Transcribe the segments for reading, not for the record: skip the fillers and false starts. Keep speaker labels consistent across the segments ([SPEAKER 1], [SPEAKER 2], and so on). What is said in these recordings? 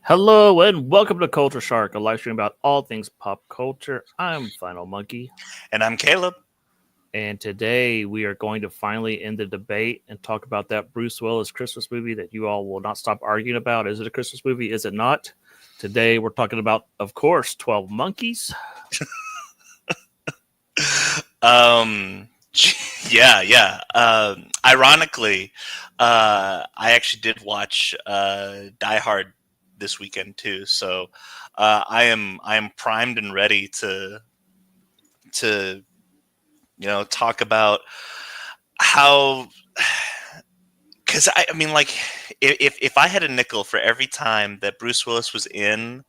[SPEAKER 1] Hello and welcome to Culture Shark, a live stream about all things pop culture. I'm Final Monkey,
[SPEAKER 2] And I'm Caleb.
[SPEAKER 1] and today we are going to finally end the debate and talk about that Bruce Willis Christmas movie that you all will not stop arguing about. Is it a Christmas movie? Is it not? Today we're talking about, of course, 12 Monkeys.
[SPEAKER 2] Um, yeah. Ironically, I actually did watch Die Hard this weekend too. So I am primed and ready to talk about how because I mean like if I had a nickel for every time that Bruce Willis was in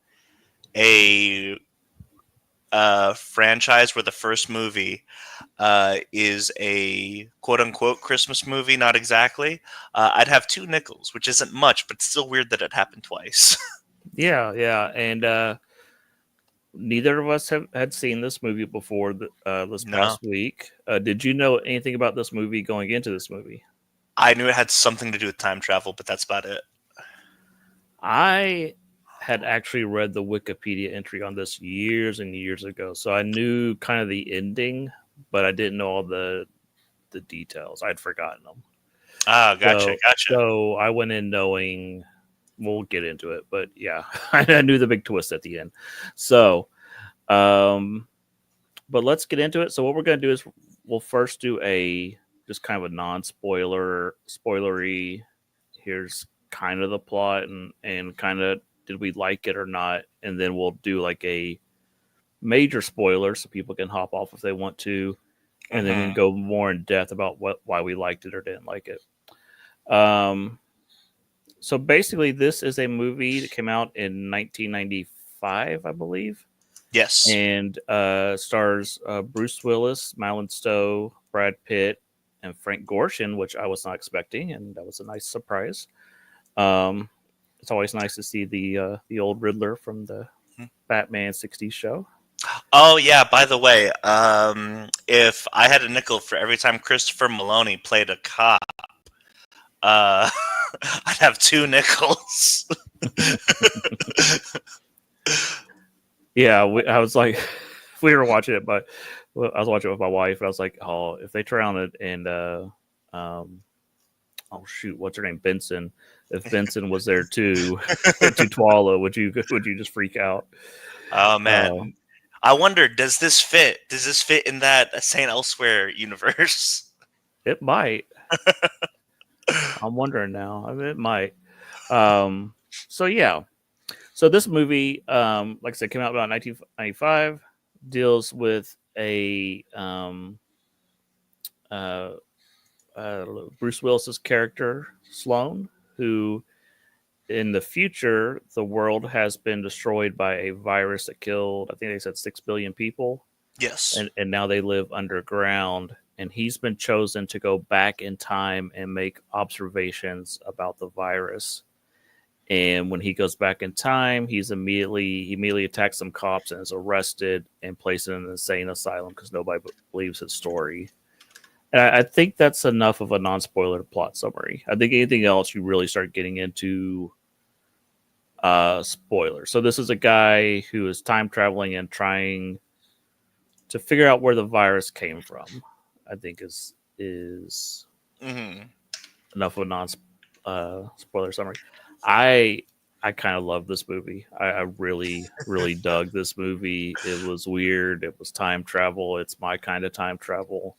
[SPEAKER 2] a franchise where the first movie is a quote unquote Christmas movie, not exactly, I'd have two nickels, which isn't much, but still weird that it happened twice.
[SPEAKER 1] Yeah, and neither of us had seen this movie before this
[SPEAKER 2] No,
[SPEAKER 1] past week. Did you know anything about this movie going into this movie?
[SPEAKER 2] I knew it had something to do with time travel, but that's about it.
[SPEAKER 1] I had actually read the Wikipedia entry on this years and years ago, so I knew kind of the ending, but I didn't know all the details. I'd forgotten them.
[SPEAKER 2] Ah, gotcha,
[SPEAKER 1] So
[SPEAKER 2] gotcha.
[SPEAKER 1] so I went in knowing we'll get into it, but yeah, I knew the big twist at the end. So, um, but let's get into it. So what we're gonna do is we'll first do a just kind of a spoilery. Here's kind of the plot and kind of did we like it or not, and then we'll do like a major spoiler so people can hop off if they want to, and then we can
[SPEAKER 2] hmm
[SPEAKER 1] go more in depth about why we liked it or didn't like it. Um, so basically, this is a movie that came out in 1995, I believe,
[SPEAKER 2] Yes.
[SPEAKER 1] and stars Bruce Willis, Madeline Stowe, Brad Pitt, and Frank Gorshin, which I was not expecting, and that was a nice surprise. Um, it's always nice to see the old Riddler from the Batman '60s show.
[SPEAKER 2] Oh yeah. By the way, if I had a nickel for every time Christopher Maloney played a cop, uh, I'd have two nickels.
[SPEAKER 1] Yeah, I was like, we were watching it, but I was watching it with my wife, and I was like, oh, if they drown it and um, oh shoot, what's her name, Benson? If Benson was there too, to Twala, would you just freak out?
[SPEAKER 2] Oh
[SPEAKER 1] Uh,
[SPEAKER 2] man, I wonder, does this fit? Does this fit in that Saint Elsewhere universe?
[SPEAKER 1] it might. I'm wondering now. I mean, it might. Um, so yeah, so this movie, like I said, came out about 1995. Deals with a uh, Bruce Willis's character Sloane, who in the future the world has been destroyed by a virus that killed, I think they said 6 billion people,
[SPEAKER 2] Yes.
[SPEAKER 1] and now they live underground. And he's been chosen to go back in time and make observations about the virus. And when he goes back in time, he immediately attacks some cops and is arrested and placed in an insane asylum because nobody believes his story. And I think that's enough of a non-spoiler plot summary. I think anything else you really start getting into spoilers. So this is a guy who is time traveling and trying to figure out where the virus came from. I think is
[SPEAKER 2] hmm
[SPEAKER 1] enough of a non spoiler summary. I I kind of love this movie. I really dug this movie. It was weird. It was time travel. It's my kind of time travel.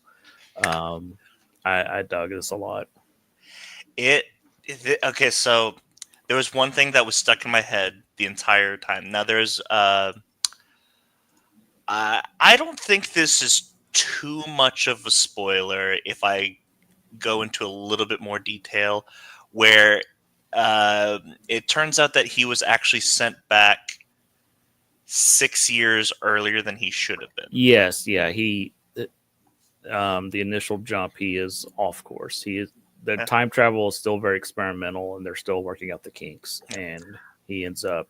[SPEAKER 1] Um, I dug this a lot.
[SPEAKER 2] It, okay. So there was one thing that was stuck in my head the entire time. Now I don't think this is too much of a spoiler if I go into a little bit more detail, where it turns out that he was actually sent back 6 years earlier than he should have been.
[SPEAKER 1] Yes, yeah. The initial jump, he is off course. He is the
[SPEAKER 2] Yeah.
[SPEAKER 1] time travel is still very experimental, and they're still working out the kinks. And he ends up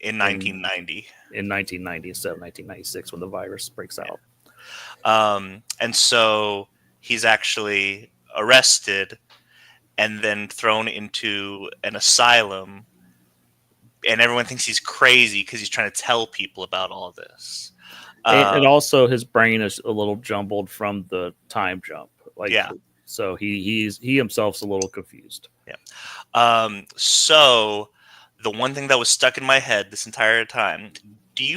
[SPEAKER 2] In
[SPEAKER 1] in
[SPEAKER 2] 1990.
[SPEAKER 1] in 1990 instead of 1996 when the virus breaks
[SPEAKER 2] Yeah.
[SPEAKER 1] out.
[SPEAKER 2] And so he's actually arrested and then thrown into an asylum and everyone thinks he's crazy because he's trying to tell people about all this.
[SPEAKER 1] And also his brain is a little jumbled from the time jump. Like,
[SPEAKER 2] yeah.
[SPEAKER 1] So he himself's a little confused.
[SPEAKER 2] Yeah. So the one thing that was stuck in my head this entire time, did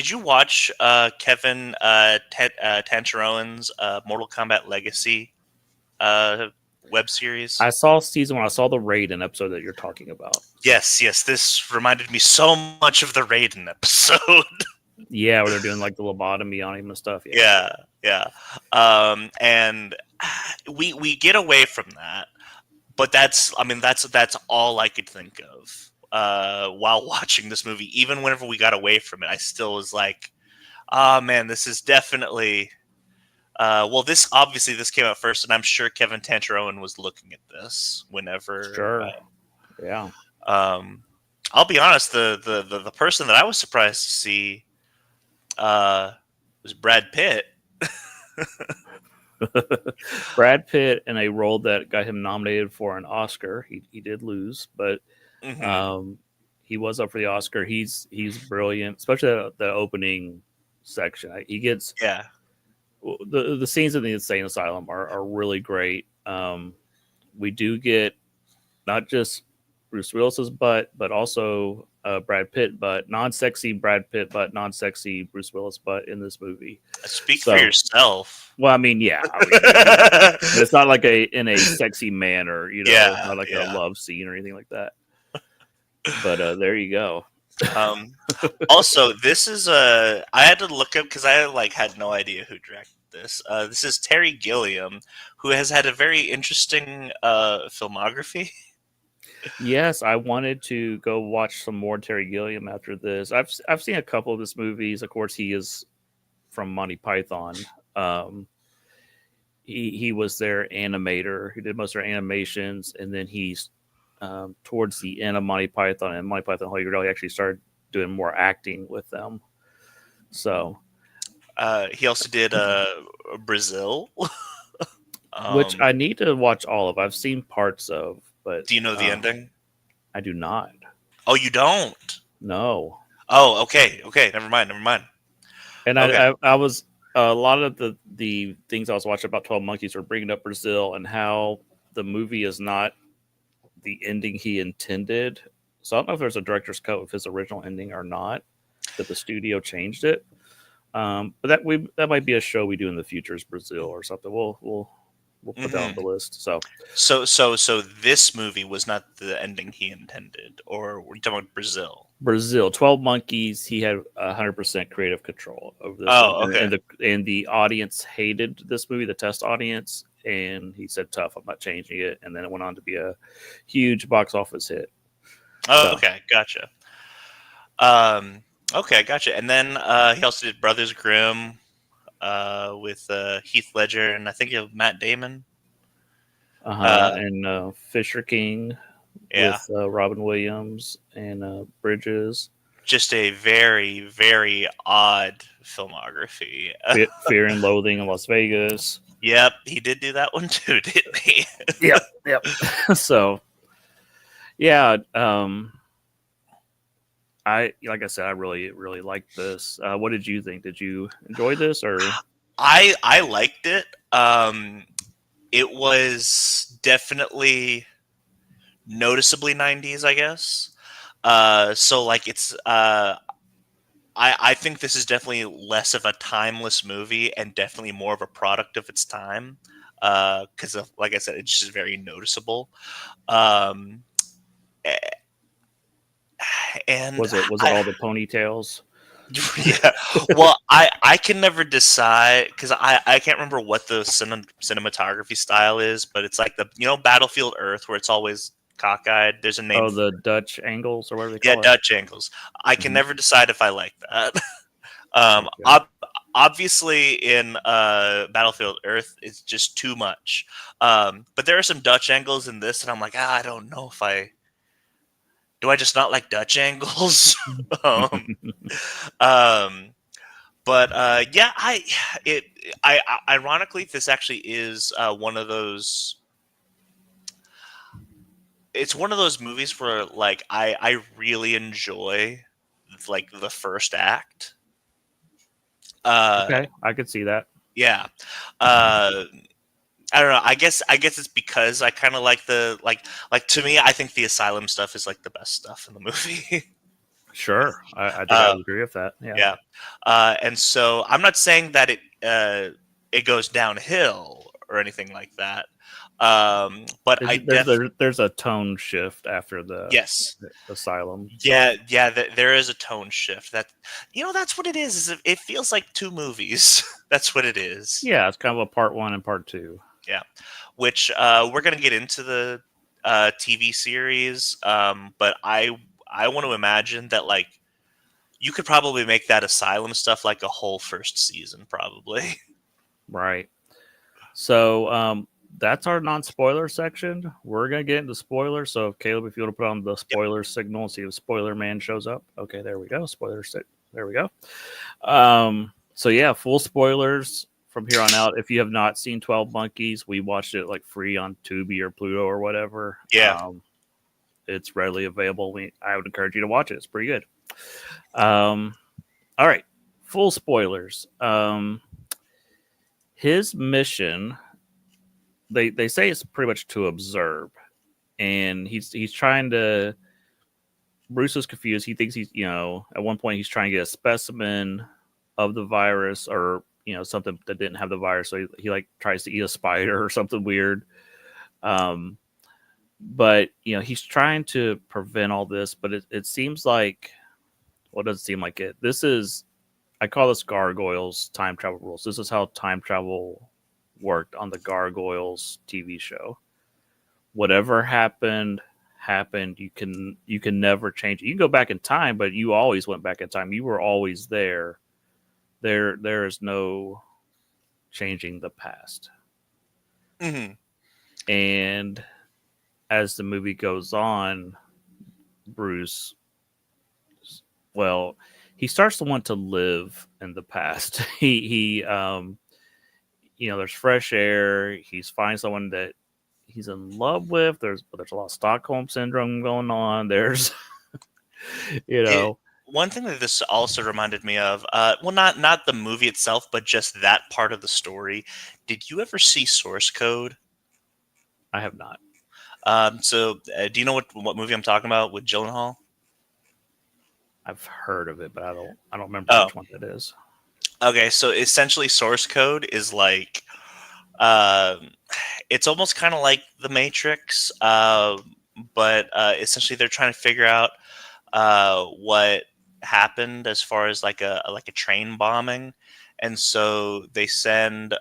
[SPEAKER 2] you watch Kevin Tancharoen's Mortal Kombat Legacy web series?
[SPEAKER 1] I saw season 1. I saw the Raiden episode that you're talking about.
[SPEAKER 2] Yes. This reminded me so much of the Raiden episode.
[SPEAKER 1] Yeah, where they're doing like the lobotomy on him and stuff.
[SPEAKER 2] Yeah. And we get away from that, but that's all I could think of while watching this movie. Even whenever we got away from it, I still was like, "Oh man, this is definitely." This came out first, and I'm sure Kevin Tancharoen was looking at this whenever.
[SPEAKER 1] Sure. Yeah.
[SPEAKER 2] I'll be honest. The person that I was surprised to see was Brad Pitt.
[SPEAKER 1] Brad Pitt in a role that got him nominated for an Oscar. He did lose, but he was up for the Oscar. He's brilliant, especially the opening section. He gets the scenes in the insane asylum are really great. We do get not just Bruce Willis's butt, but also Brad Pitt butt, non-sexy Brad Pitt butt, non-sexy Bruce Willis butt in this movie.
[SPEAKER 2] Speak for yourself.
[SPEAKER 1] Well, I mean, yeah, it's not like in a sexy manner, not like a love scene or anything like that. But there you go.
[SPEAKER 2] Also, this is I had to look up because I had no idea who directed this. This is Terry Gilliam, who has had a very interesting filmography.
[SPEAKER 1] Yes, I wanted to go watch some more Terry Gilliam after this. I've seen a couple of his movies. Of course, he is from Monty Python. He was their animator. He did most of their animations, and then he's towards the end of Monty Python and Monty Python Holy Grail, he actually started doing more acting with them. So
[SPEAKER 2] he also did Brazil,
[SPEAKER 1] which I need to watch all of. I've seen parts of. But,
[SPEAKER 2] do you know the ending?
[SPEAKER 1] I do not.
[SPEAKER 2] Oh, you don't?
[SPEAKER 1] No.
[SPEAKER 2] Oh, okay. Never mind.
[SPEAKER 1] And okay. I was a lot of the things I was watching about 12 Monkeys were bringing up Brazil and how the movie is not the ending he intended. So I don't know if there's a director's cut of his original ending or not, that the studio changed it. But that might be a show we do in the future, is Brazil or something. We'll put that on the list.
[SPEAKER 2] So this movie was not the ending he intended, or were you talking about Brazil?
[SPEAKER 1] Brazil, 12 Monkeys. He had 100% creative control over this.
[SPEAKER 2] Oh, okay.
[SPEAKER 1] And the audience hated this movie, the test audience, and he said, "Tough, I'm not changing it." And then it went on to be a huge box office hit.
[SPEAKER 2] Oh, okay, gotcha. Okay, gotcha. And then he also did Brothers Grimm. With Heath Ledger and I think you have Matt Damon.
[SPEAKER 1] And Fisher King with Robin Williams and Bridges.
[SPEAKER 2] Just a very, very odd filmography.
[SPEAKER 1] Fear and Loathing in Las Vegas.
[SPEAKER 2] Yep, he did do that one too, didn't he?
[SPEAKER 1] Yep. So, yeah. Like I said, I really, really liked this. What did you think? Did you enjoy this, or?
[SPEAKER 2] I liked it. It was definitely noticeably 90s, I guess. So it's I think this is definitely less of a timeless movie and definitely more of a product of its time. Because like I said, it's just very noticeable. And
[SPEAKER 1] was it all the ponytails?
[SPEAKER 2] Yeah. Well, I can never decide because I can't remember what the cinematography style is, but it's like the Battlefield Earth where it's always cockeyed. There's a name.
[SPEAKER 1] Oh, the Dutch angles or whatever they call it.
[SPEAKER 2] Yeah, Dutch angles. I can never decide if I like that. Obviously, in Battlefield Earth, it's just too much. But there are some Dutch angles in this, and I'm like, I don't know if I. Do I just not like Dutch angles? But ironically, this actually is one of those. it's one of those movies where like I really enjoy like the first act. Uh,
[SPEAKER 1] Okay, I could see that.
[SPEAKER 2] yeah. Uh, I don't know. I guess it's because I kind of like like to me. I think the asylum stuff is like the best stuff in the movie.
[SPEAKER 1] Sure, I think I
[SPEAKER 2] uh,
[SPEAKER 1] would agree with that. Yeah,
[SPEAKER 2] yeah. And so I'm not saying that it goes downhill or anything like that. But I
[SPEAKER 1] there's a tone shift after
[SPEAKER 2] yes.
[SPEAKER 1] the asylum stuff.
[SPEAKER 2] Yeah, there is a tone shift. That's what it is. It feels like two movies. That's what it is.
[SPEAKER 1] Yeah, it's kind of a part one and part two.
[SPEAKER 2] Yeah, which we're gonna get into the TV series, but I want to imagine that like you could probably make that asylum stuff like a whole first season, probably.
[SPEAKER 1] Right. So that's our non-spoiler section. We're gonna get into spoilers. So Caleb, if you want to put on the
[SPEAKER 2] Yep.
[SPEAKER 1] spoiler signal and see if Spoiler Man shows up. Okay, there we go. There we go. So yeah, full spoilers from here on out. If you have not seen 12 Monkeys, we watched it like free on Tubi or Pluto or whatever.
[SPEAKER 2] Yeah.
[SPEAKER 1] It's readily available. I would encourage you to watch it. It's pretty good. All right, full spoilers. His mission, they say it's pretty much to observe, and he's trying to. Bruce is confused. He thinks he's, at one point he's trying to get a specimen of the virus, or something that didn't have the virus. So he like tries to eat a spider or something weird. But he's trying to prevent all this. But it seems like, well, it doesn't seem like it. This is, I call this Gargoyles time travel rules. This is how time travel worked on the Gargoyles TV show. Whatever happened. You can never change it. You can go back in time, but you always went back in time. You were always there. There is no changing the past.
[SPEAKER 2] Mm-hmm.
[SPEAKER 1] And as the movie goes on, Bruce, well, he starts to want to live in the past. He there's fresh air. He's finding someone that he's in love with. There's a lot of Stockholm syndrome going on. There's
[SPEAKER 2] one thing that this also reminded me of, well, not the movie itself, but just that part of the story. Did you ever see Source Code?
[SPEAKER 1] I have not.
[SPEAKER 2] So do you know what movie I'm talking about with Gyllenhaal?
[SPEAKER 1] I've heard of it, but I don't remember which one it is.
[SPEAKER 2] Okay, so essentially Source Code is like it's almost kind of like The Matrix, but essentially they're trying to figure out what happened as far as like a train bombing, and so they send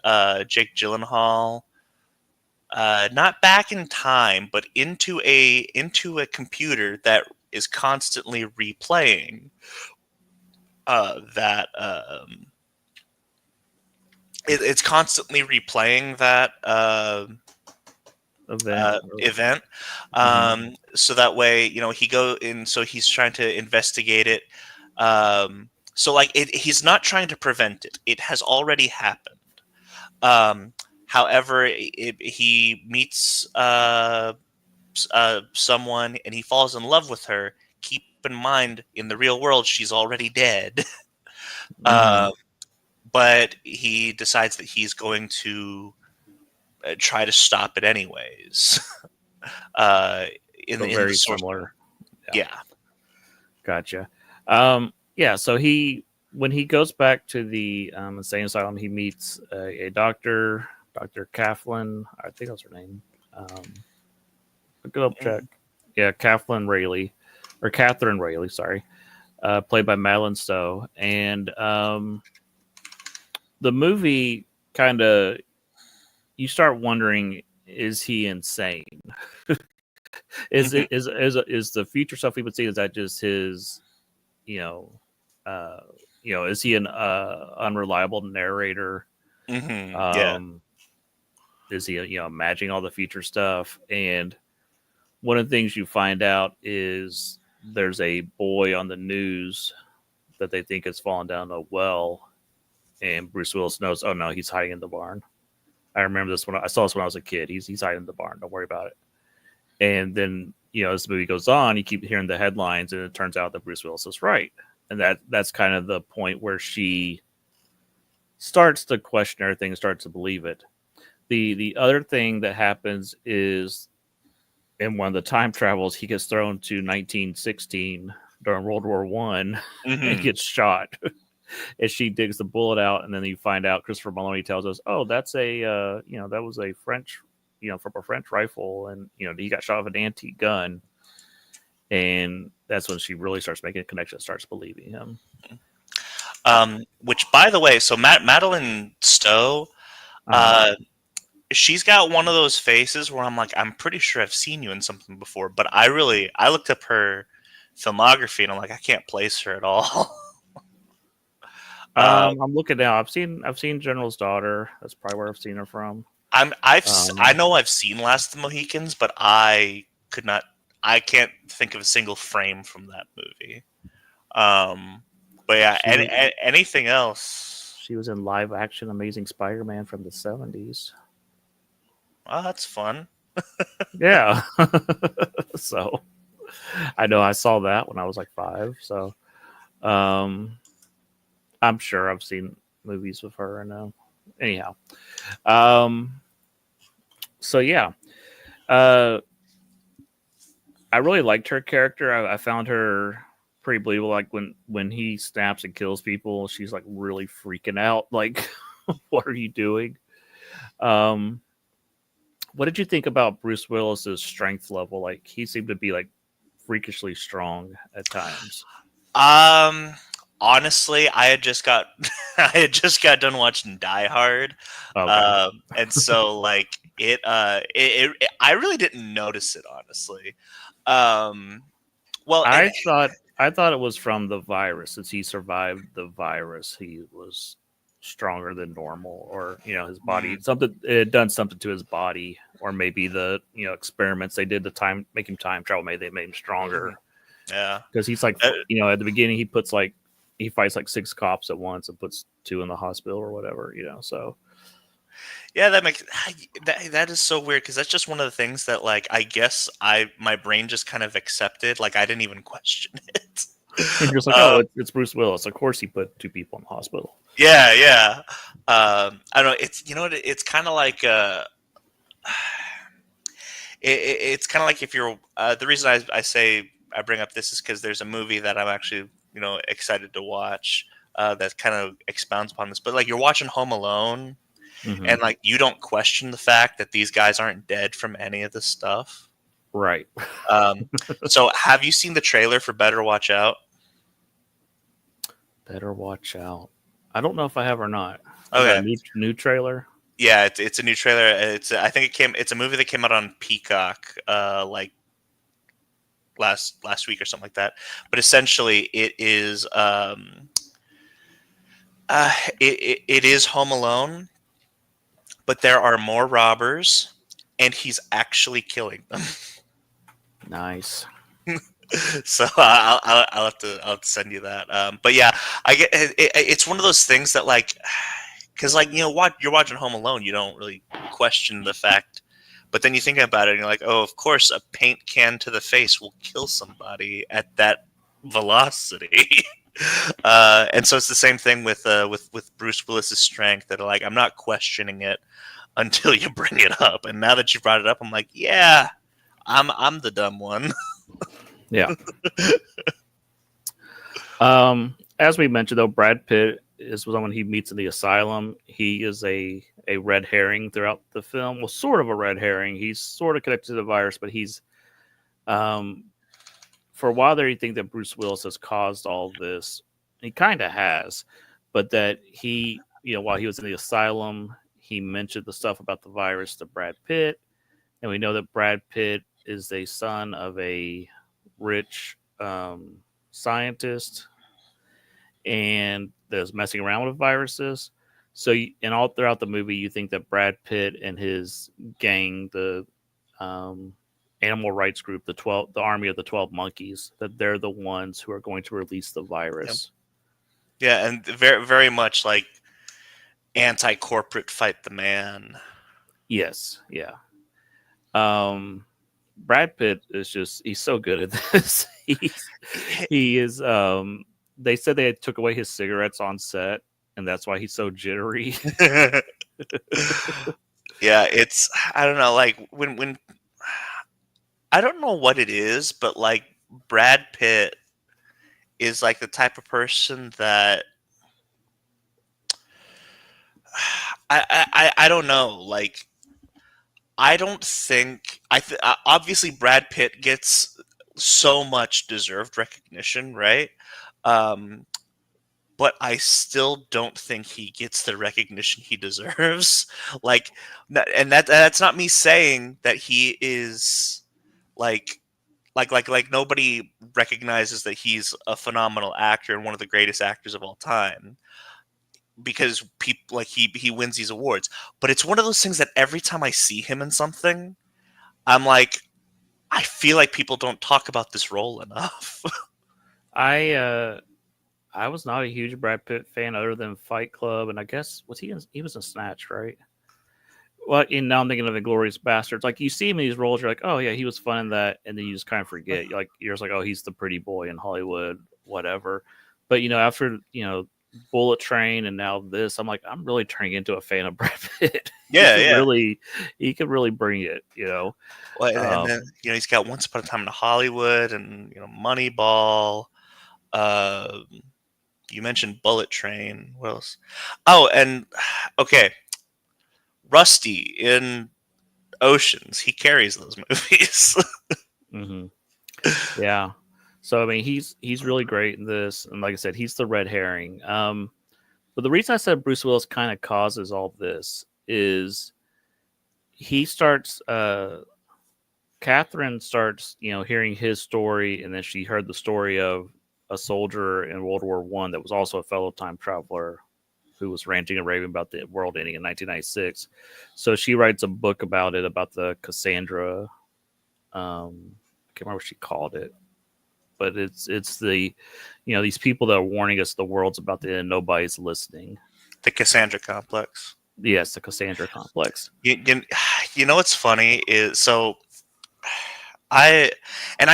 [SPEAKER 2] Jake Gyllenhaal not back in time, but into a computer that is constantly replaying that. It's constantly replaying that event. So that way, he go in. So he's trying to investigate it. So like he's not trying to prevent it. It has already happened. However, he meets someone and he falls in love with her. Keep in mind, in the real world, she's already dead. But he decides that he's going to try to stop it anyways.
[SPEAKER 1] Very similar.
[SPEAKER 2] Yeah.
[SPEAKER 1] Gotcha. So when he goes back to the insane asylum, he meets a doctor, Dr. Kathleen. I think that's her name. Look it up, check. Yeah, Catherine Rayleigh, sorry. Played by Madeline Stowe. And the movie kind of, you start wondering, is he insane? Is the future stuff we would see, is that just his, is he an unreliable narrator?
[SPEAKER 2] Yeah.
[SPEAKER 1] Is he, imagining all the future stuff? And one of the things you find out is there's a boy on the news that they think has fallen down a well, and Bruce Willis knows, oh no, he's hiding in the barn. I remember this I saw this when I was a kid. He's hiding in the barn. Don't worry about it. And then, as the movie goes on, you keep hearing the headlines, and it turns out that Bruce Willis is right, and that's kind of the point where she starts to question everything, starts to believe it. The other thing that happens is in one of the time travels, he gets thrown to 1916 during World War I and
[SPEAKER 2] Mm-hmm.
[SPEAKER 1] gets shot. And she digs the bullet out, and then you find out Christopher Maloney tells us, "Oh, that's that was a French, from a French rifle, and he got shot with an antique gun." And that's when she really starts making a connection, starts believing him.
[SPEAKER 2] Which, by the way, so Madeline Stowe,
[SPEAKER 1] Uh,
[SPEAKER 2] uh, she's got one of those faces where I'm like, I'm pretty sure I've seen you in something before, but I looked up her filmography and I'm like, I can't place her at all. uh,
[SPEAKER 1] I'm looking now. I've seen General's Daughter. That's probably where I've seen her from.
[SPEAKER 2] I
[SPEAKER 1] Um,
[SPEAKER 2] know I've seen Last of the Mohicans, but could not, I can't think of a single frame from that movie. Um, but yeah,
[SPEAKER 1] she was
[SPEAKER 2] anything else?
[SPEAKER 1] she was in live action Amazing Spider-Man from the '70s.
[SPEAKER 2] Oh, that's fun.
[SPEAKER 1] Yeah. So I know I saw that when I was like 5. So um, I'm sure I've seen movies with her. And anyhow, um, so yeah, uh, I really liked her character. I found her pretty believable. Like when he snaps and kills people, she's like really freaking out. Like, what are you doing? Um, what did you think about Bruce Willis's strength level? Like, he seemed to be like freakishly strong at times.
[SPEAKER 2] Um, honestly, I had just got I had just got done watching Die Hard,
[SPEAKER 1] Okay.
[SPEAKER 2] and so like I really didn't notice it honestly. Um, well, and
[SPEAKER 1] I thought it was from the virus. Since he survived the virus, he was stronger than normal, or his body,
[SPEAKER 2] mm,
[SPEAKER 1] something, it had done something to his body, or maybe the experiments they did to time make him time travel, maybe they made him
[SPEAKER 2] mhm,
[SPEAKER 1] stronger,
[SPEAKER 2] yeah.
[SPEAKER 1] because he's like,
[SPEAKER 2] Uh,
[SPEAKER 1] at the beginning he fights like 6 cops at once and puts 2 in the hospital or whatever. So
[SPEAKER 2] Yeah, that makes that is so weird because that's just one of the things that like I guess I my brain just kind of accepted. Like I didn't even question it.
[SPEAKER 1] and you're just like, oh,
[SPEAKER 2] Uh,
[SPEAKER 1] it's Bruce Willis. Of course, he put 2 people in the hospital.
[SPEAKER 2] yeah, yeah. I don't know. It's it's kind of like it's kind of like if you're the reason I say I bring up this is because there's a movie that I'm actually excited to watch that kind of expounds upon this. But like you're watching Home Alone
[SPEAKER 1] Hmm.
[SPEAKER 2] and like you don't question the fact that these guys aren't dead from any of this stuff.
[SPEAKER 1] Right.
[SPEAKER 2] Um, so have you seen the trailer for Better Watch Out?
[SPEAKER 1] Better watch out. I don't know if I have or not. Is that a
[SPEAKER 2] Okay,
[SPEAKER 1] new trailer?
[SPEAKER 2] yeah, it's a new trailer. It's I think it's a movie that came out on Peacock like last week or something like that. But essentially, it is it is Home Alone, but there are more robbers, and he's actually killing them.
[SPEAKER 1] Nice.
[SPEAKER 2] So I'll have to send you that. But yeah, it's one of those things that like because like what you're watching Home Alone, you don't really question the fact. But then you think about it, and you're like, oh, of course, a paint can to the face will kill somebody at that velocity. And so it's the same thing with Bruce Willis's strength. That like I'm not questioning it until you bring it up, and now that you brought it up, I'm like, yeah, I'm the dumb one.
[SPEAKER 1] Yeah. As we mentioned, though, Brad Pitt is someone he meets in the asylum. He is a red herring throughout the film. Well, sort of a red herring. He's sort of connected to the virus, but he's um, for a while there, you think that Bruce Willis has caused all this. He kind of has, but that he, while he was in the asylum, he mentioned the stuff about the virus to Brad Pitt, and we know that Brad Pitt is a son of a rich scientist and that's messing around with viruses. So, and all throughout the movie, you think that Brad Pitt and his gang, the um, animal rights group, the army of the 12 monkeys, that they're the ones who are going to release the
[SPEAKER 2] Yep.
[SPEAKER 1] virus.
[SPEAKER 2] Yeah, and very very much like anti-corporate fight the man.
[SPEAKER 1] Yes, yeah. Um, Brad Pitt is just—he's so good at this. He is. They said they took away his cigarettes on set, and that's why he's so jittery.
[SPEAKER 2] Yeah, it's I don't know, like when I don't know what it is, but like Brad Pitt is like the type of person that I don't know. Like I don't think obviously Brad Pitt gets so much deserved recognition, right? Um, but I still don't think he gets the recognition he deserves. Like, and that's not me saying that he is like like nobody recognizes that he's a phenomenal actor and one of the greatest actors of all time because people like he wins these awards. But it's one of those things that every time I see him in something, I'm like, I feel like people don't talk about this role enough.
[SPEAKER 1] I I was not a huge Brad Pitt fan other than Fight Club, and I guess he was in Snatch, right? Well, and now I'm thinking of Inglorious Bastards. Like you see him in these roles, you're like, oh yeah, he was fun in that, and then you just kind of forget. You're just like, oh, he's the pretty boy in Hollywood, whatever. But after Bullet Train and now this, I'm like, I'm really turning into a fan of Brad Pitt.
[SPEAKER 2] Yeah, yeah.
[SPEAKER 1] He could really bring it.
[SPEAKER 2] Well, and then he's got Once Upon a Time in Hollywood and Moneyball. You mentioned Bullet Train. What else? Oh, and okay, Rusty in Oceans. He carries those movies.
[SPEAKER 1] Mm-hmm. Yeah. So I mean, he's really great in this, and like I said, he's the red herring. But the reason I said Bruce Willis kind of causes all this is he starts. Catherine starts, hearing his story, and then she heard the story of a soldier in World War One that was also a fellow time traveler who was ranting and raving about the world ending in 1996. So she writes a book about it, about the Cassandra. I can't remember what she called it, but it's the, these people that are warning us the world's about to end. Nobody's listening.
[SPEAKER 2] The Cassandra Complex.
[SPEAKER 1] Yes, the Cassandra Complex.
[SPEAKER 2] You know what's funny is I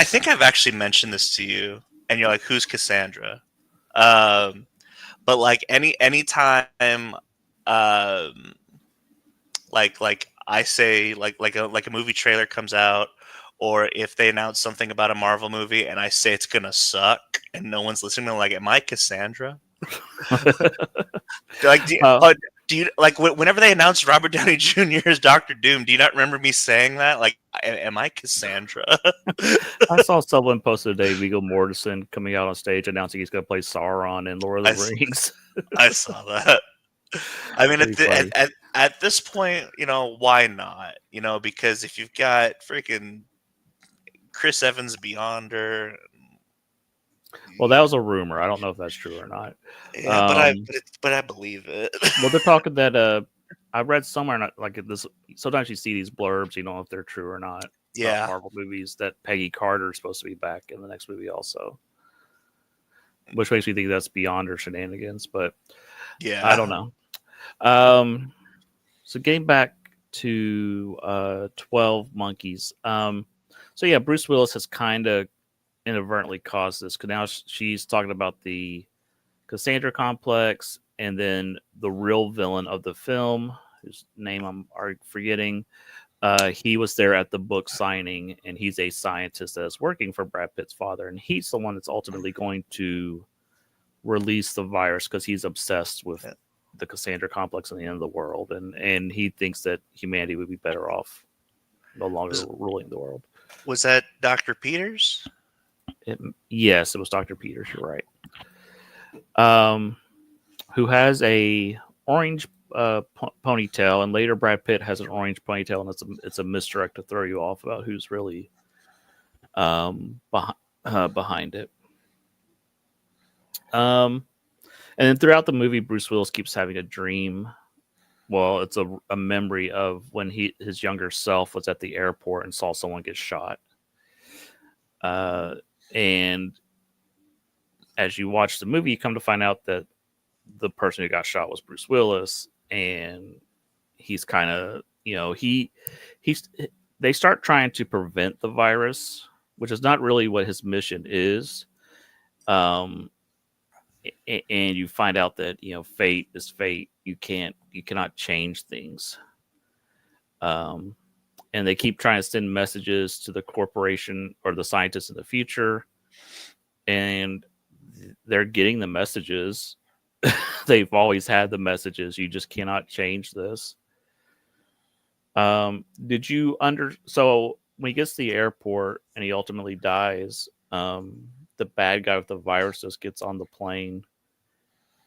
[SPEAKER 2] think I've actually mentioned this to you, and you're like, "Who's Cassandra?" But like anytime, like I say like a movie trailer comes out, or if they announce something about a Marvel movie and I say it's gonna suck and no one's listening, I'm like, "Am I Cassandra?" Like, do you like whenever they announced Robert Downey Jr. as Doctor Doom? Do you not remember me saying that? Like, am I Cassandra?
[SPEAKER 1] I saw someone posted today Viggo Mortensen coming out on stage announcing he's going to play Sauron in Lord of the Rings.
[SPEAKER 2] I saw that. I mean, at this point, why not? Because if you've got freaking Chris Evans Beyonder.
[SPEAKER 1] Well, that was a rumor. I don't know if that's true or not.
[SPEAKER 2] Yeah, but I believe it.
[SPEAKER 1] Well, they're talking that I read somewhere, not like this. Sometimes you see these blurbs, you don't know if they're true or not.
[SPEAKER 2] Yeah,
[SPEAKER 1] Marvel movies that Peggy Carter is supposed to be back in the next movie, also, which makes me think that's beyond her shenanigans. But
[SPEAKER 2] yeah,
[SPEAKER 1] I don't know. So getting back to 12 Monkeys. So yeah, Bruce Willis has kind of inadvertently caused this because now she's talking about the Cassandra Complex, and then the real villain of the film, whose name I'm already forgetting. He was there at the book signing, and he's a scientist that is working for Brad Pitt's father, and he's the one that's ultimately going to release the virus because he's obsessed with the Cassandra Complex and the end of the world, and he thinks that humanity would be better off no longer ruling the world.
[SPEAKER 2] Was that Dr. Peters?
[SPEAKER 1] Yes, it was Dr. Peters. You're right. Who has a orange ponytail, and later Brad Pitt has an orange ponytail, and it's a misdirect to throw you off about who's really behind it. And then throughout the movie, Bruce Willis keeps having a dream. Well, it's a memory of when his younger self was at the airport and saw someone get shot. And as you watch the movie, you come to find out that the person who got shot was Bruce Willis, and he's kind of, he's they start trying to prevent the virus, which is not really what his mission is. Um, and you find out that fate is fate. You cannot change things. Um, and they keep trying to send messages to the corporation or the scientists in the future, and they're getting the messages. They've always had the messages. You just cannot change this. Did you so when he gets to the airport and he ultimately dies, the bad guy with the virus just gets on the plane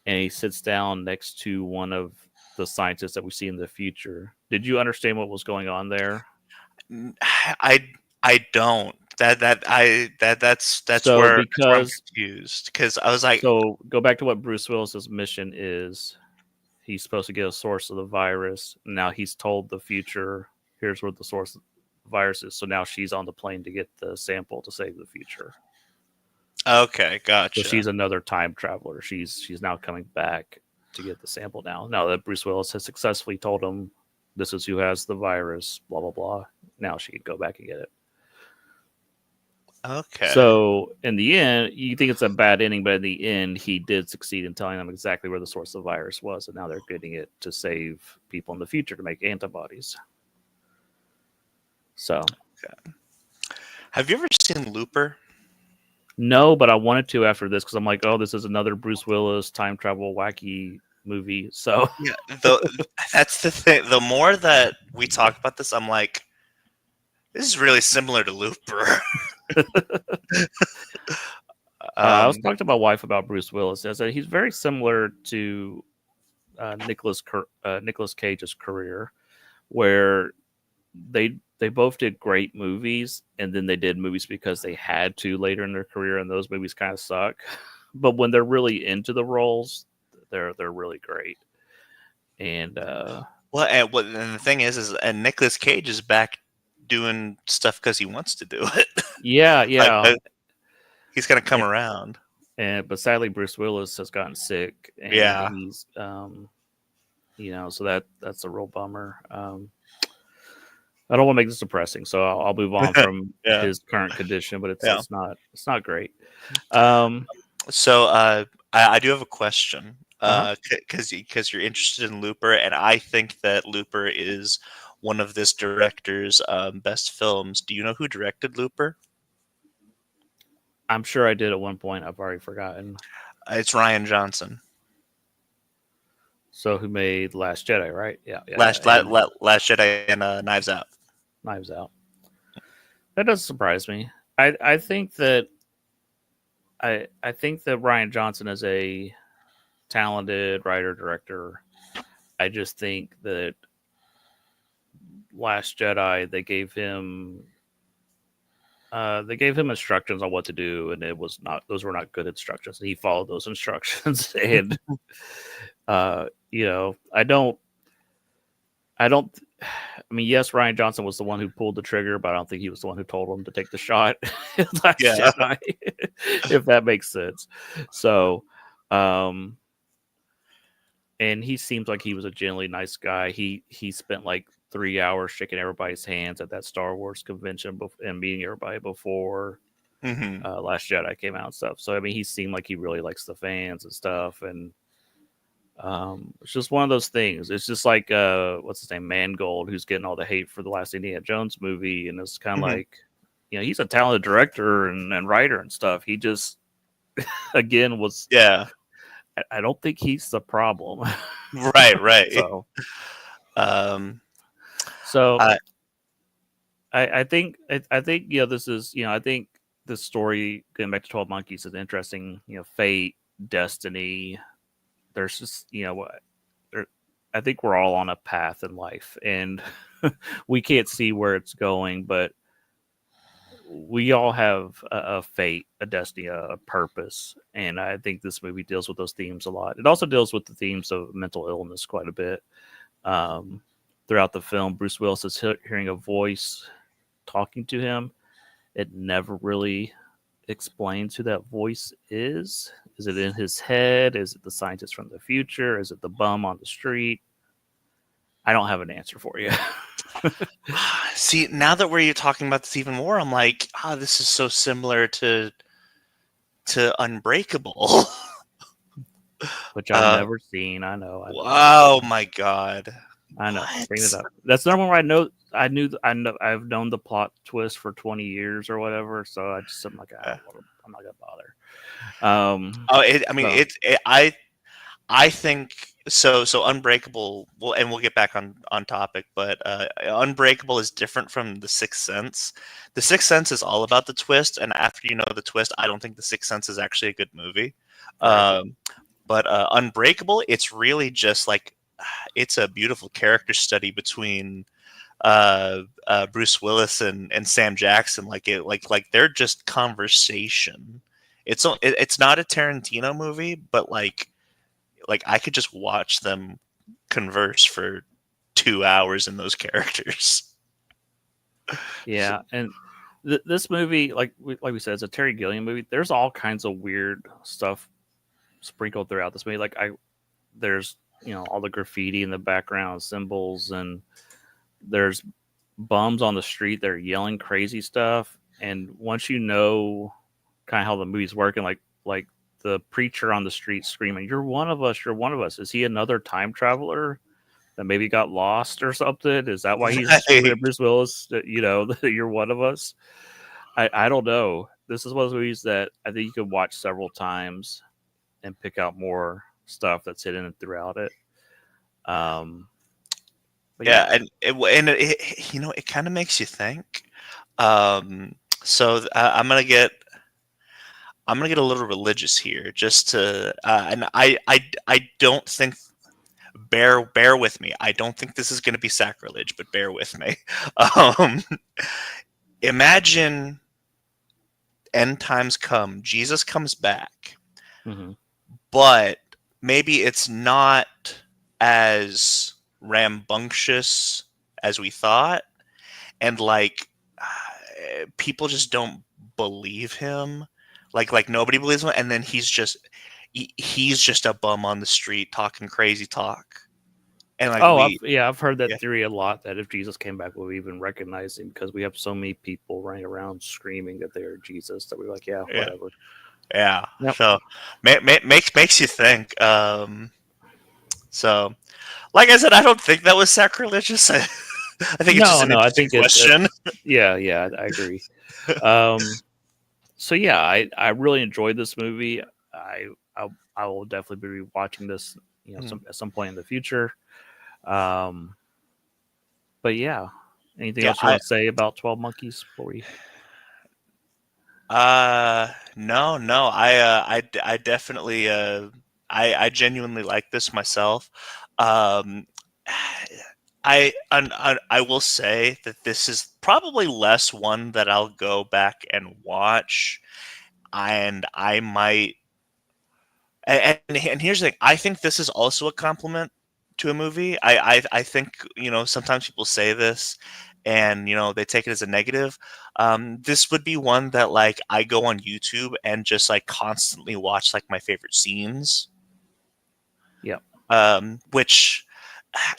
[SPEAKER 1] and he sits down next to one of the scientists that we see in the future. Did you understand what was going on there?
[SPEAKER 2] I don't. That's
[SPEAKER 1] So
[SPEAKER 2] where I'm
[SPEAKER 1] because
[SPEAKER 2] confused, because I was like,
[SPEAKER 1] so go back to what Bruce Willis's mission is. He's supposed to get a source of the virus. Now he's told the future, here's where the source of the virus is. So now she's on the plane to get the sample to save the future.
[SPEAKER 2] okay,
[SPEAKER 1] So
[SPEAKER 2] gotcha.
[SPEAKER 1] she's another time traveler. She's now coming back to get the sample now that Bruce Willis has successfully told him this is who has the virus, blah blah blah. Now she can go back and get it.
[SPEAKER 2] Okay.
[SPEAKER 1] So in the end, you think it's a bad ending, but in the end, he did succeed in telling them exactly where the source of the virus was, and now they're getting it to save people in the future to make antibodies. So,
[SPEAKER 2] Okay. Have you ever seen Looper?
[SPEAKER 1] no, but I wanted to after this because I'm like, oh, this is another Bruce Willis time travel wacky movie. So,
[SPEAKER 2] Yeah, that's the thing. The more that we talk about this, I'm like, this is really similar to Looper.
[SPEAKER 1] I was talking to my wife about Bruce Willis. I said he's very similar to Nicholas Cage's career, where they both did great movies, and then they did movies because they had to later in their career, and those movies kind of suck. But when they're really into the roles, they're really great. And
[SPEAKER 2] and the thing is and Nicolas Cage is back doing stuff because he wants to do it.
[SPEAKER 1] yeah,
[SPEAKER 2] He's gonna come around.
[SPEAKER 1] But sadly, Bruce Willis has gotten sick, and
[SPEAKER 2] Yeah.
[SPEAKER 1] he's so that's a real bummer. I don't want to make this depressing, so I'll move on from
[SPEAKER 2] Yeah.
[SPEAKER 1] his current condition, but
[SPEAKER 2] Yeah.
[SPEAKER 1] it's not great.
[SPEAKER 2] So I do have a question,
[SPEAKER 1] Uh-huh.
[SPEAKER 2] because you're interested in Looper, and I think that Looper is one of this director's best films. Do you know who directed Looper?
[SPEAKER 1] I'm sure I did at one point. I've already forgotten.
[SPEAKER 2] It's Rian Johnson.
[SPEAKER 1] So who made Last Jedi, right? Yeah.
[SPEAKER 2] Last
[SPEAKER 1] and
[SPEAKER 2] Last Jedi and Knives Out.
[SPEAKER 1] Knives Out. That doesn't surprise me. I think that I think that Rian Johnson is a talented writer director. I just think that Last Jedi they gave him instructions on what to do, and those were not good instructions. And he followed those instructions, and I don't. I mean, yes, Rian Johnson was the one who pulled the trigger, but I don't think he was the one who told him to take the shot. Last Jedi, if that makes sense. So, and he seems like he was a genuinely nice guy. He spent like 3 hours shaking everybody's hands at that Star Wars convention and meeting everybody before Last Jedi came out and stuff. So I mean, he seemed like he really likes the fans and stuff, and it's just one of those things. It's just like what's his name, Mangold, who's getting all the hate for the last Indiana Jones movie, and it's kind of like, he's a talented director and writer and stuff. He just again was I don't think he's the problem.
[SPEAKER 2] Right.
[SPEAKER 1] So I think this is I think this story, getting back to 12 Monkeys, is interesting. Fate, destiny. There's just I think we're all on a path in life, and we can't see where it's going, but we all have a fate, a destiny, a purpose, and I think this movie deals with those themes a lot. It also deals with the themes of mental illness quite a bit. Throughout the film, Bruce Willis is hearing a voice talking to him. It never really explains who that voice is. Is it in his head? Is it the scientist from the future? Is it the bum on the street? I don't have an answer for you.
[SPEAKER 2] See, now that we're talking about this even more, I'm like, this is so similar to Unbreakable.
[SPEAKER 1] which I've never seen. I know.
[SPEAKER 2] Oh my god.
[SPEAKER 1] I know. Bring it
[SPEAKER 2] What?
[SPEAKER 1] up. That's the number one I know. I know. I've known the plot twist for 20 years or whatever. So I'm like, I'm not gonna bother.
[SPEAKER 2] I mean,
[SPEAKER 1] So,
[SPEAKER 2] I think so. So Unbreakable. Well, and we'll get back on topic, but Unbreakable is different from The Sixth Sense. The Sixth Sense is all about the twist, and after you know the twist, I don't think The Sixth Sense is actually a good movie.
[SPEAKER 1] right.
[SPEAKER 2] But Unbreakable, it's really just like it's a beautiful character study between Bruce Willis and Sam Jackson. Like they're just conversation. It's not a Tarantino movie, but like I could just watch them converse for 2 hours in those characters.
[SPEAKER 1] Yeah, and this movie, like we said, it's a Terry Gilliam movie. There's all kinds of weird stuff sprinkled throughout this movie. There's all the graffiti in the background, symbols, and there's bums on the street that are yelling crazy stuff. And once you know kind of how the movie's working, like the preacher on the street screaming, "You're one of us! You're one of us!" Is he another time traveler that maybe got lost or something? Is that why he's screaming at Bruce Willis that that you're one of us? I don't know. This is one of those movies that I think you could watch several times and pick out more stuff that's hidden throughout it. But
[SPEAKER 2] Yeah, and it kind of makes you think. So I'm gonna get a little religious here, just to and I don't think bear with me. I don't think this is gonna be sacrilege, but bear with me. Um, Imagine end times come, Jesus comes back,
[SPEAKER 1] mm-hmm.
[SPEAKER 2] but maybe it's not as rambunctious as we thought, and people just don't believe him, like nobody believes him, and then he's just a bum on the street talking crazy talk, and
[SPEAKER 1] I've heard that
[SPEAKER 2] yeah,
[SPEAKER 1] theory a lot. That if Jesus came back, we'll even recognize him because we have so many people running around screaming that they are Jesus that we're like, yeah,
[SPEAKER 2] yeah,
[SPEAKER 1] whatever.
[SPEAKER 2] yeah.
[SPEAKER 1] Yep.
[SPEAKER 2] So makes you think. So like I said, I don't think that was sacrilegious. I think it's just an
[SPEAKER 1] I
[SPEAKER 2] interesting
[SPEAKER 1] think
[SPEAKER 2] question.
[SPEAKER 1] yeah, I agree. So yeah, I really enjoyed this movie. I will definitely be watching this, at some point in the future. But yeah, anything else you want to say about 12 Monkeys before we?
[SPEAKER 2] No, I definitely, I genuinely like this myself. Um, I will say that this is probably less one that I'll go back and watch, and I might. And here's the thing: I think this is also a compliment to a movie. I think sometimes people say this, and they take it as a negative. This would be one that like I go on YouTube and just like constantly watch like my favorite scenes.
[SPEAKER 1] Yeah.
[SPEAKER 2] Which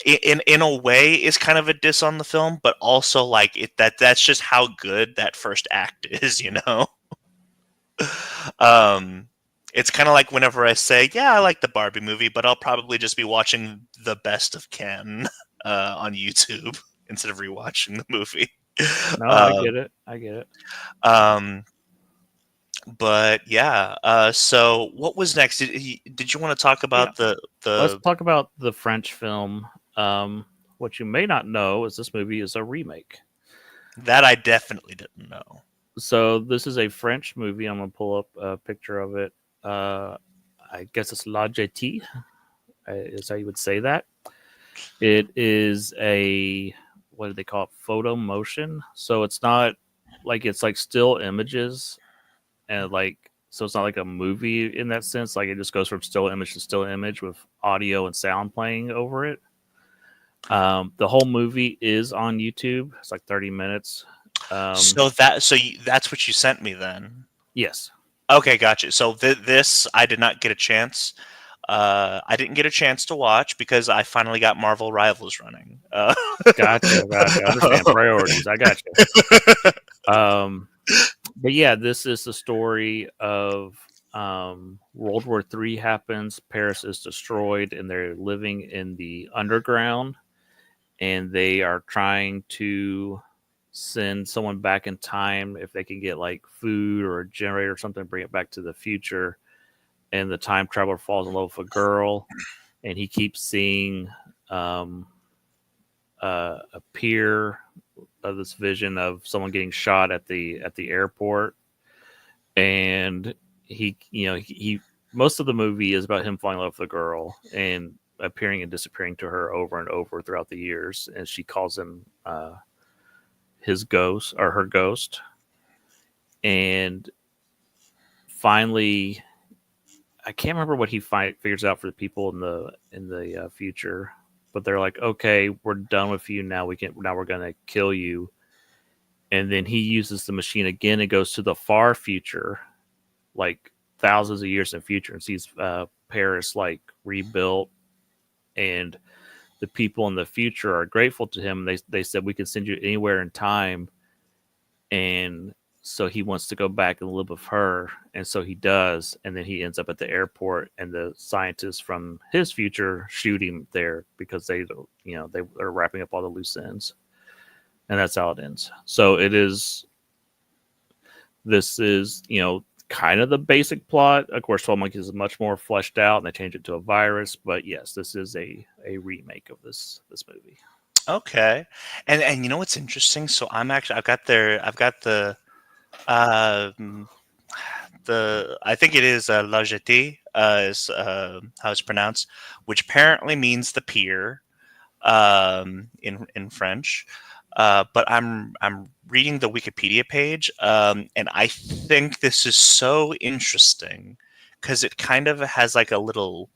[SPEAKER 2] in a way is kind of a diss on the film, but also like that's just how good that first act is, um it's kind of like whenever I say, yeah, I like the Barbie movie, but I'll probably just be watching the best of Ken on YouTube instead of rewatching the movie.
[SPEAKER 1] No, I get it.
[SPEAKER 2] Um, but yeah, so what was next? Did you want to talk about the?
[SPEAKER 1] Let's talk about the French film. What you may not know is this movie is a remake.
[SPEAKER 2] That I definitely didn't know.
[SPEAKER 1] So this is a French movie. I'm gonna pull up a picture of it. I guess it's La Jetée, is how you would say that. It is a, what do they call it? Photo motion. So it's not it's like still images, and so it's not like a movie in that sense. Like it just goes from still image to still image with audio and sound playing over it. The whole movie is on YouTube. It's like 30 minutes.
[SPEAKER 2] So that's what you sent me then.
[SPEAKER 1] Yes.
[SPEAKER 2] Okay, gotcha. So this I did not get a chance I didn't get a chance to watch because I finally got Marvel Rivals running.
[SPEAKER 1] Gotcha. I understand priorities. I gotcha. Um, but yeah, this is the story of World War III happens. Paris is destroyed, and they're living in the underground, and they are trying to send someone back in time if they can get like food or a generator or something, bring it back to the future. And the time traveler falls in love with a girl, and he keeps seeing um, appear of this vision of someone getting shot at the airport, and he most of the movie is about him falling in love with a girl and appearing and disappearing to her over and over throughout the years, and she calls him his ghost or her ghost, and finally I can't remember what he figures out for the people in the future, but they're like, okay, we're done with you now. We're gonna kill you, and then he uses the machine again and goes to the far future, like thousands of years in the future, and sees Paris like rebuilt, and the people in the future are grateful to him. They said we can send you anywhere in time, and so he wants to go back and live with her, and so he does, and then he ends up at the airport, and the scientists from his future shoot him there because they're wrapping up all the loose ends, and that's how it ends. So this is kind of the basic plot. Of course, 12 Monkeys is much more fleshed out, and they change it to a virus. But yes, this is a remake of this movie.
[SPEAKER 2] Okay, and you know what's interesting? So I've got um, the I think it is La Jetée, is how it's pronounced, which apparently means the pier in French. But I'm reading the Wikipedia page, and I think this is so interesting because it kind of has like a little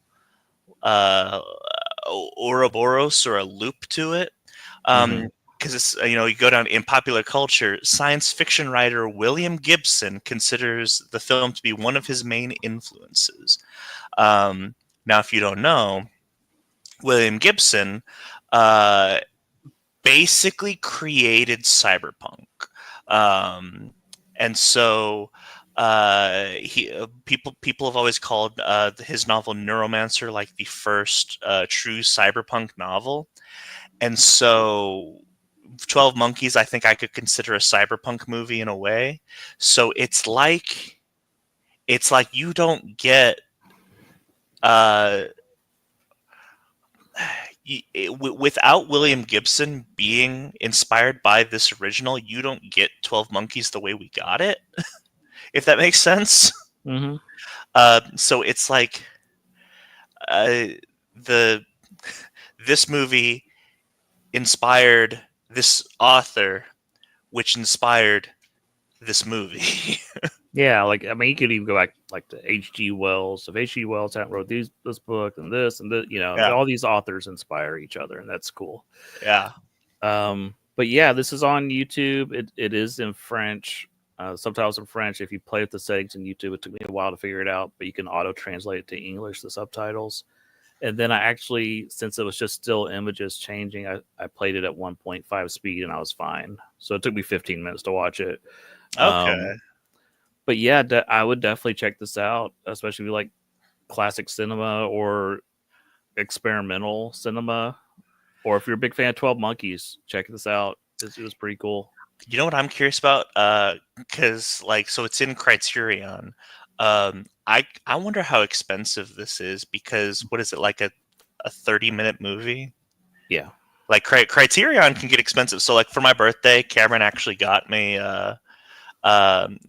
[SPEAKER 2] uh, Ouroboros or a loop to it.
[SPEAKER 1] Mm-hmm.
[SPEAKER 2] Because it's you go down in popular culture, science fiction writer William Gibson considers the film to be one of his main influences. Now, if you don't know, William Gibson uh, basically created cyberpunk, and so he people have always called his novel Neuromancer like the first true cyberpunk novel, and so 12 Monkeys I think I could consider a cyberpunk movie in a way. So it's like you don't get uh without William Gibson being inspired by this original, you don't get 12 Monkeys the way we got it, if that makes sense.
[SPEAKER 1] Mm-hmm.
[SPEAKER 2] So it's like uh, the this movie inspired this author, which inspired this movie.
[SPEAKER 1] Yeah, like I mean, you could even go back like to H.G. Wells. If H.G. Wells hadn't wrote this book and this,
[SPEAKER 2] Yeah,
[SPEAKER 1] all these authors inspire each other, and that's cool.
[SPEAKER 2] yeah.
[SPEAKER 1] But yeah, this is on YouTube. It is in French, subtitles in French. If you play with the settings in YouTube, it took me a while to figure it out, but you can auto translate it to English, the subtitles. And then I actually, since it was just still images changing, I played it at 1.5 speed and I was fine. So it took me 15 minutes to watch it.
[SPEAKER 2] Okay.
[SPEAKER 1] But yeah, I would definitely check this out, especially if you like classic cinema or experimental cinema, or if you're a big fan of 12 Monkeys, check this out. It was pretty cool.
[SPEAKER 2] You know what I'm curious about? Because so it's in Criterion. I wonder how expensive this is because what is it like a 30-minute movie?
[SPEAKER 1] Yeah.
[SPEAKER 2] Like Criterion can get expensive. So like for my birthday, Cameron actually got me um,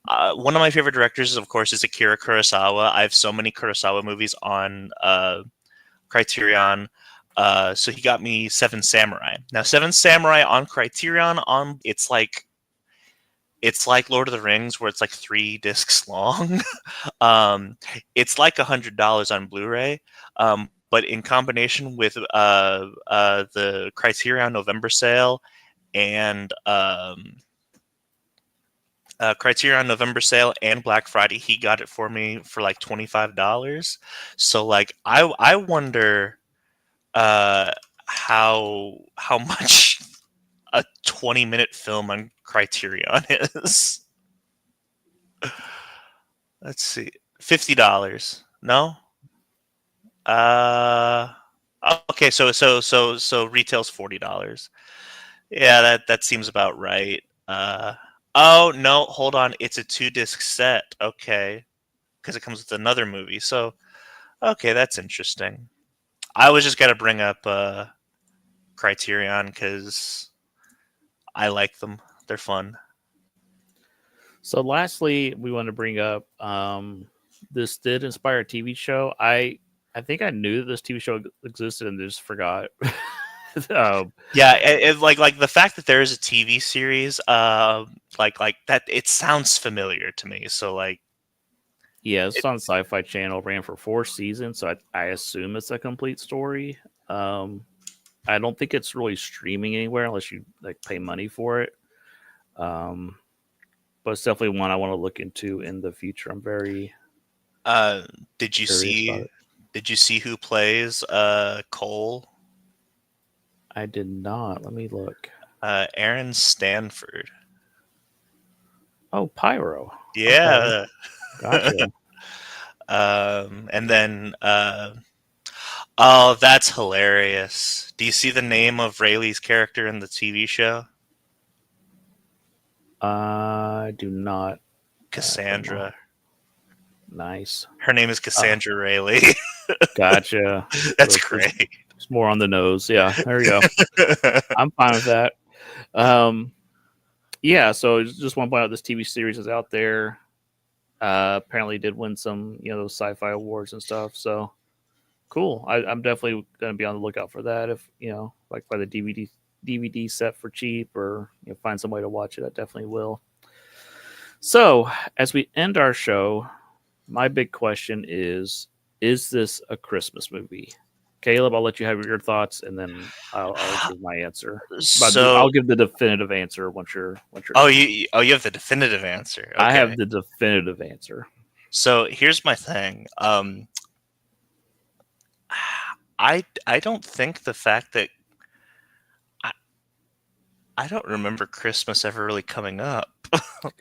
[SPEAKER 2] one of my favorite directors, of course, is Akira Kurosawa. I have so many Kurosawa movies on Criterion. So he got me Seven Samurai. Now, Seven Samurai on Criterion, it's like Lord of the Rings, where it's like 3 discs long. It's like $100 on Blu-ray. But in combination with the Criterion November sale and Criterion November sale and Black Friday. He got it for me for like $25. So like I wonder uh, how much a 20-minute film on Criterion is. Let's see, $50. No. Uh, okay. So retail's $40. Yeah, that seems about right. Oh no, hold on. It's a 2-disc set. Okay, because it comes with another movie. So okay, that's interesting. I was just gonna bring up Criterion because I like them. They're fun.
[SPEAKER 1] So, lastly, we want to bring up this did inspire a TV show. I think I knew that this TV show existed and just forgot.
[SPEAKER 2] Yeah, like the fact that there is a TV series, like that, it sounds familiar to me. So like,
[SPEAKER 1] yeah, it's on Sci-Fi Channel. Ran for 4 seasons, so I assume it's a complete story. I don't think it's really streaming anywhere unless you like pay money for it. But it's definitely one I want to look into in the future. I'm very
[SPEAKER 2] did you
[SPEAKER 1] curious about
[SPEAKER 2] see?
[SPEAKER 1] it.
[SPEAKER 2] Did you see who plays Cole?
[SPEAKER 1] I did not. Let me look.
[SPEAKER 2] Aaron Stanford.
[SPEAKER 1] Oh, Pyro.
[SPEAKER 2] Yeah.
[SPEAKER 1] Okay. Gotcha.
[SPEAKER 2] And then oh, that's hilarious. Do you see the name of Rayleigh's character in the TV show?
[SPEAKER 1] I do not.
[SPEAKER 2] Cassandra.
[SPEAKER 1] Nice.
[SPEAKER 2] Her name is Cassandra Rayleigh.
[SPEAKER 1] Gotcha.
[SPEAKER 2] That's
[SPEAKER 1] So
[SPEAKER 2] great.
[SPEAKER 1] it's more on the nose. Yeah, there we go. I'm fine with that. Yeah, so just want to point out this TV series is out there. Apparently did win some, those sci-fi awards and stuff. So cool. I'm definitely going to be on the lookout for that. If like buy the DVD set for cheap, or find some way to watch it, I definitely will. So as we end our show, my big question is this a Christmas movie? Caleb, I'll let you have your thoughts, and then I'll give my answer. But
[SPEAKER 2] So
[SPEAKER 1] I'll give the definitive answer once you're.
[SPEAKER 2] oh, you have the definitive answer. Okay.
[SPEAKER 1] I have the definitive answer.
[SPEAKER 2] So here's my thing. I don't think the fact that I don't remember Christmas ever really coming up.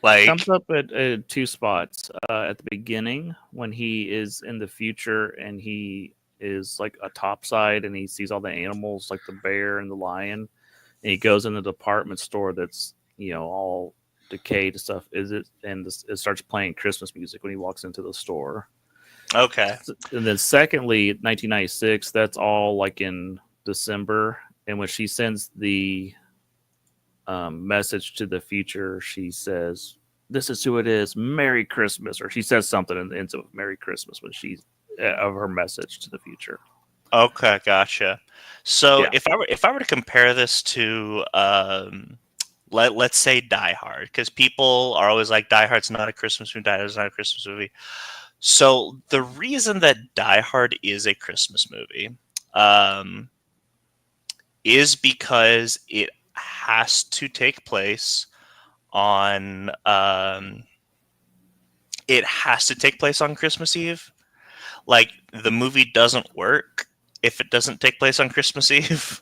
[SPEAKER 2] Like,
[SPEAKER 1] Comes up at 2 spots. At the beginning, when he is in the future and he is like a topside and he sees all the animals like the bear and the lion, and he goes in the department store that's all decayed and stuff. It starts playing Christmas music when he walks into the store.
[SPEAKER 2] okay.
[SPEAKER 1] And then secondly, 1996, that's all like in December, and when she sends the message to the future, she says, "This is who it is. Merry Christmas," or she says something in the end of Merry Christmas when she's of her message to the future.
[SPEAKER 2] Okay, gotcha. So
[SPEAKER 1] Yeah.
[SPEAKER 2] if I were to compare this to let's say Die Hard, because people are always like Die Hard's not a Christmas movie, Die Hard's not a Christmas movie. So the reason that Die Hard is a Christmas movie is because it has to take place on Christmas Eve. Like, the movie doesn't work if it doesn't take place on Christmas Eve.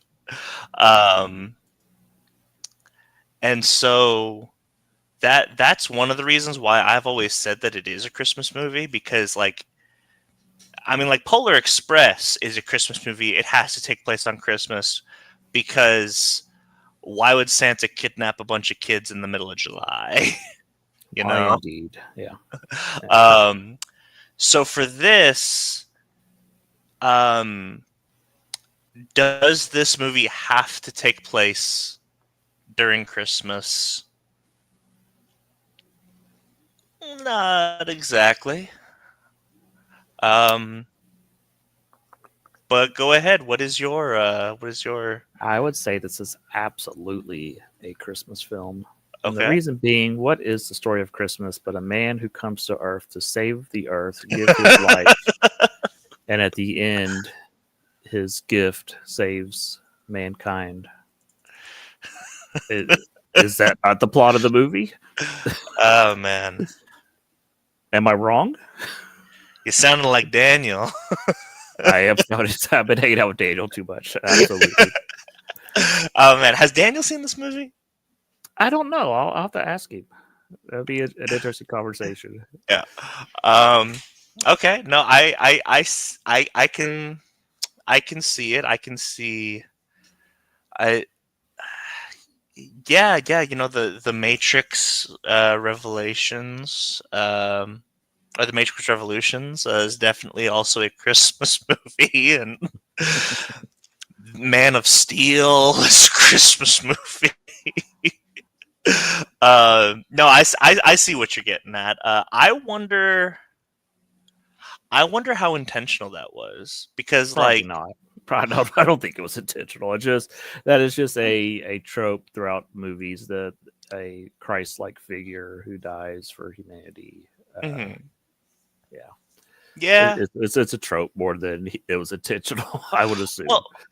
[SPEAKER 2] And so that's one of the reasons why I've always said that it is a Christmas movie, because like Polar Express is a Christmas movie. It has to take place on Christmas, because why would Santa kidnap a bunch of kids in the middle of July?
[SPEAKER 1] Indeed. Yeah.
[SPEAKER 2] So for this, does this movie have to take place during Christmas? Not exactly. But go ahead. What is your?
[SPEAKER 1] I would say this is absolutely a Christmas film. And the
[SPEAKER 2] Okay.
[SPEAKER 1] reason being, what is the story of Christmas but a man who comes to Earth to save the Earth, give his life, and at the end, his gift saves mankind. Is that not the plot of the movie?
[SPEAKER 2] Oh man,
[SPEAKER 1] Am I wrong?
[SPEAKER 2] you sounded like Daniel.
[SPEAKER 1] I have noticed I've been hanging out with Daniel too much. Absolutely.
[SPEAKER 2] Oh man, has Daniel seen this movie?
[SPEAKER 1] I don't know. I'll have to ask him. That'd be an interesting conversation.
[SPEAKER 2] Yeah. Um. Okay. No, I can see it. I can see. I yeah. You know the Matrix Revelations. Or the Matrix Revolutions is definitely also a Christmas movie, and Man of Steel is a Christmas movie. No, I see what you're getting at. I wonder how intentional that was because,
[SPEAKER 1] Probably
[SPEAKER 2] like,
[SPEAKER 1] not. Probably not. I don't think it was intentional. It's just that is just a trope throughout movies that a Christ-like figure who dies for humanity.
[SPEAKER 2] mhm.
[SPEAKER 1] Yeah,
[SPEAKER 2] Yeah.
[SPEAKER 1] it's a trope more than it was intentional. I would assume.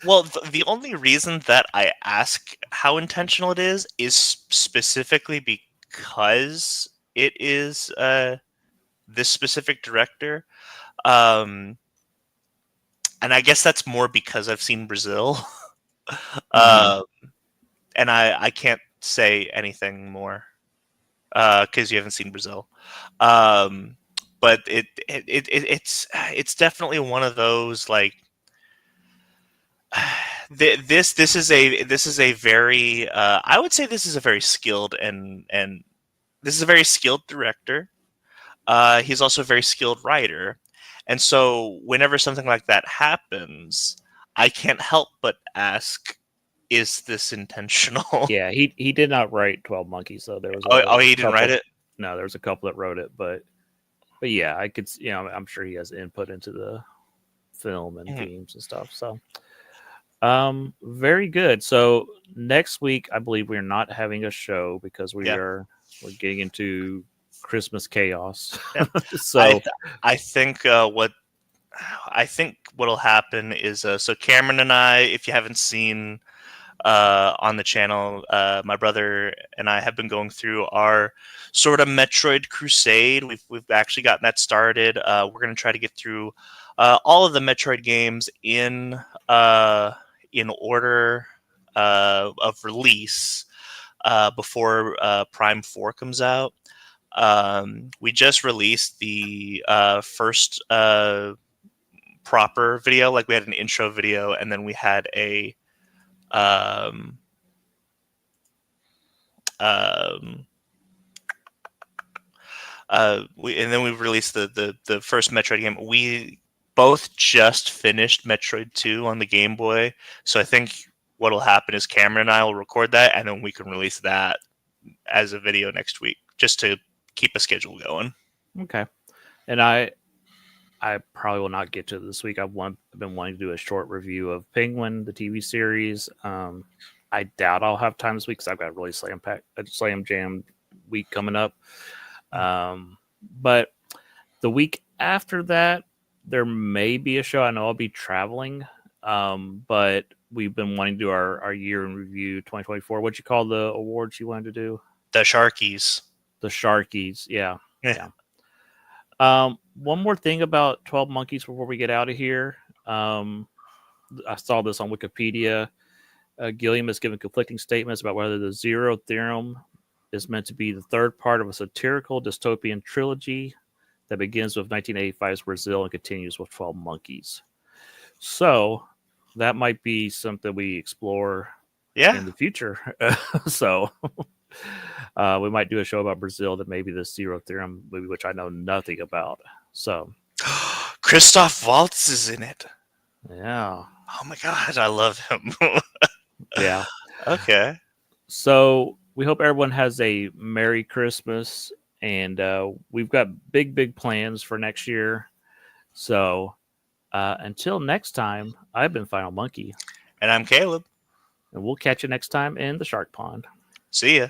[SPEAKER 2] Well, the only reason that I ask how intentional it is specifically because it is this specific director. Um, and I guess that's more because I've seen Brazil.
[SPEAKER 1] Mhm.
[SPEAKER 2] uh, and I can't say anything more because you haven't seen Brazil. Um, but it's definitely one of those like this is a very I would say this is a very skilled and this is a very skilled director. He's also a very skilled writer, and so whenever something like that happens, I can't help but ask, is this intentional?
[SPEAKER 1] Yeah, he did not write 12 Monkeys though. There was
[SPEAKER 2] Oh,
[SPEAKER 1] a
[SPEAKER 2] he didn't write
[SPEAKER 1] couple.
[SPEAKER 2] it.
[SPEAKER 1] No, there was a couple that wrote it, but yeah, I could. I'm sure he has input into the film and
[SPEAKER 2] Mhm.
[SPEAKER 1] themes and stuff. So, very good. So next week, I believe we're not having a show because
[SPEAKER 2] Yeah,
[SPEAKER 1] we're getting into Christmas chaos.
[SPEAKER 2] yeah. I
[SPEAKER 1] So,
[SPEAKER 2] th- I think I think what'll happen is so Cameron and I, if you haven't seen on the channel, my brother and I have been going through our sort of Metroid crusade. We've actually gotten that started. We're going to try to get through all of the Metroid games in order of release before Prime 4 comes out. We just released the first proper video. Like we had an intro video, and then we had a um, um, and then we released the first Metroid game. We both just finished Metroid 2 on the Game Boy, so I think what'll happen is Cameron and I will record that, and then we can release that as a video next week, just to keep a schedule going.
[SPEAKER 1] okay, and I probably will not get to it this week. I've been wanting to do a short review of Penguin, the TV series. I doubt I'll have time this week because I've got a really slam jam week coming up. But the week after that, there may be a show. I know I'll be traveling, but we've been wanting to do our year in review 2024. What you call the awards you wanted to do?
[SPEAKER 2] The Sharkies.
[SPEAKER 1] The Sharkies. Yeah.
[SPEAKER 2] Yeah.
[SPEAKER 1] One more thing about 12 Monkeys before we get out of here. I saw this on Wikipedia. Gilliam has given conflicting statements about whether the Zero Theorem is meant to be the third part of a satirical dystopian trilogy that begins with 1985's Brazil and continues with 12 Monkeys. So that might be something we explore in the future. So we might do a show about Brazil that maybe the Zero Theorem movie, which I know nothing about. So
[SPEAKER 2] Christoph Waltz is in it.
[SPEAKER 1] yeah.
[SPEAKER 2] Oh my god, I love him.
[SPEAKER 1] Yeah.
[SPEAKER 2] Okay.
[SPEAKER 1] So we hope everyone has a Merry Christmas, and we've got big plans for next year. So until next time, I've been Final Monkey.
[SPEAKER 2] And I'm Caleb.
[SPEAKER 1] And we'll catch you next time in the Shark Pond.
[SPEAKER 2] See ya.